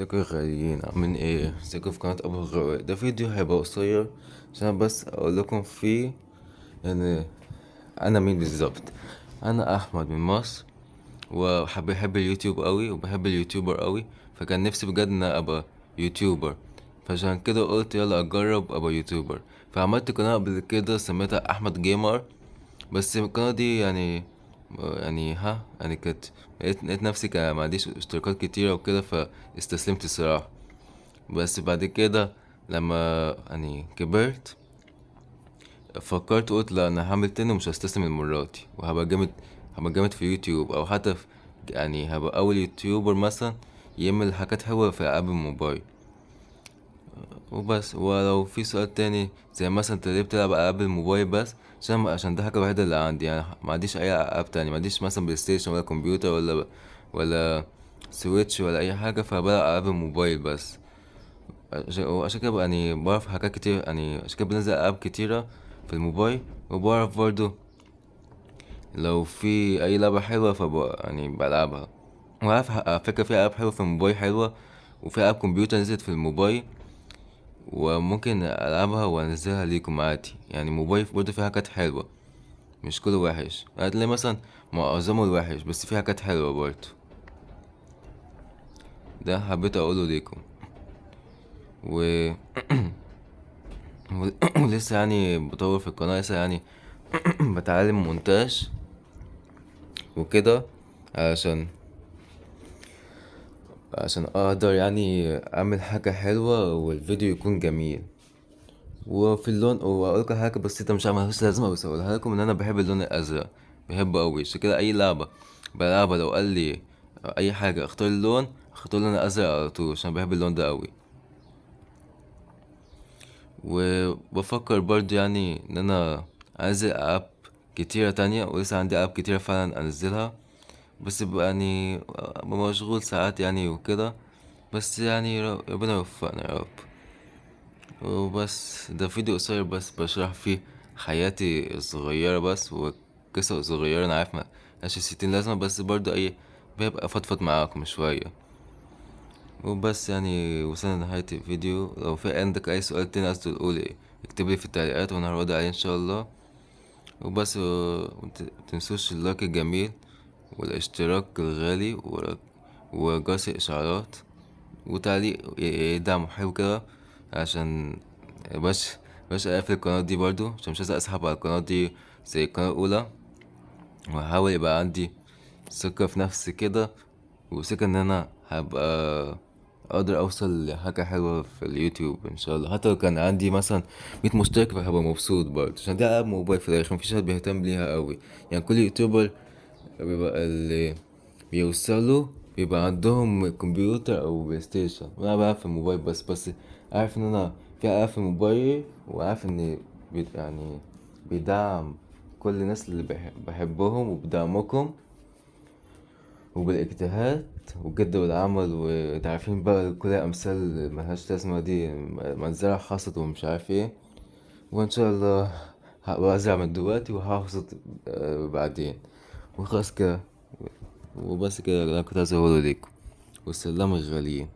ازيكم يا غاليين، عاملين ايه؟ ازيكم في قناة ابو الغوائي. ده فيديو هيبقى قصير عشان بس اقول لكم فيه ان انا مين بالظبط. انا احمد من مصر، بحب اليوتيوب قوي وبحب اليوتيوبر قوي، فكان نفسي بجد ان أنا ابقى يوتيوبر. فعشان كده قلت يلا اجرب ابقى يوتيوبر، فعملت قناة قبل كده سميتها احمد جيمر. بس القناة دي يعني كانت لقيت نفسي كان معنديش اشتراكات كتيرة وكده، فاستسلمت الصراحة. بس بعد كده لما كبرت فكرت قلت لا، انا هعمل تاني ومش هستسلم المرة دي، وهبقى جامد. هبقى جامد في يوتيوب، او حتى في هبقى اول يوتيوبر مثلا يعمل حاجات حلوة في العاب الموبايل وبس. ولو في سؤال تاني زي مثلا انت ليه بتلعب العاب الموبايل بس، عشان ده حاجة الوحيدة اللي عندي، يعني ما عنديش اي العاب تانية، ما عنديش مثلا بلاي ستيشن ولا كمبيوتر ولا سويتش ولا اي حاجة، فبلعب العاب الموبايل بس. وعشان كده بعرف حاجات كتير، عشان كده بنزل ألعاب كتيرة في الموبايل. وبعرف برضو لو في أي لعبة حلوة بلعبها. وعارف على فكرة في ألعاب حلوة في الموبايل حلوة، وفي ألعاب كمبيوتر نزلت في الموبايل وممكن ألعبها وأنزلها ليكم عادي. يعني الموبايل برضو فيه حاجات حلوة، مش كله وحش. هتلاقي مثلا معظمه الوحش، بس فيه حاجات حلوة برضو. ده حبيت أقوله ليكم و... ولسه بطور في القناة، لسه بتعلم مونتاج وكده، علشان اقدر اعمل حاجة حلوة والفيديو يكون جميل. وفي اللون، واقولك حاجة بسيطة مش ملهاش لازمة، بس اقولها لكم ان انا بحب اللون الازرق، بحبه اوي. عشان كده اي لعبة بلعبها لو قال لي اي حاجة اختار اللون، اختار اللون الازرق على طول، عشان بحب اللون ده اوي. وبفكر برضو ان انا انزل العاب كتيرة تانية، ولسه عندي العاب كتيرة فعلا انزلها، بس ببقى ببقى مشغول ساعات وكده. بس ربنا يوفقنا يا رب. وبس ده فيديو قصير بس بشرح فيه حياتي الصغيرة بس، وقصة صغيرة. انا عارف ملهاش 60 لازمة، بس برضو بيبقى فضفض معاكم شوية. وبس وصلنا لنهاية الفيديو. لو في عندك اي سؤال تاني عايز تقولي اكتبلي في التعليقات وانا هرد عليه ان شاء الله. وبس متنسوش اللايك الجميل والاشتراك الغالي وجرس الاشعارات وتعليق يدعم حلو كده، عشان باش اقفل القناة دي برضو، عشان مش عايز اسحب على القناة دي زي القناة الاولى. وهحاول يبقى عندي ثقة في نفسي كده، وثقة ان انا هبقى اقدر اوصل لحاجة حلوة في اليوتيوب ان شاء الله. حتى لو كان عندي مثلا 100 مشترك فهبقى مبسوط برضه، عشان دي العاب موبايل في الاخر مفيش حد بيهتم ليها قوي. كل يوتيوبر بيبقى اللي بيوصلوا بيبقى عندهم كمبيوتر او بلاي ستيشن، وانا بلعب في الموبايل بس عارف ان انا في العاب في الموبايل، وعارف ان بيدعم كل الناس اللي بحبهم وبدعمكم وبالاجتهاد والجد والعمل. وتعرفين بقى كل الامثال ملهاش لازمه دي، منزرع حصد ومش عارف ايه. وان شاء الله هبقى ازرع من دلوقتي وهحصد بعدين. وخلاص كده، وبس كده اللي انا كنت عايز اقوله ليكم. والسلام الغاليين.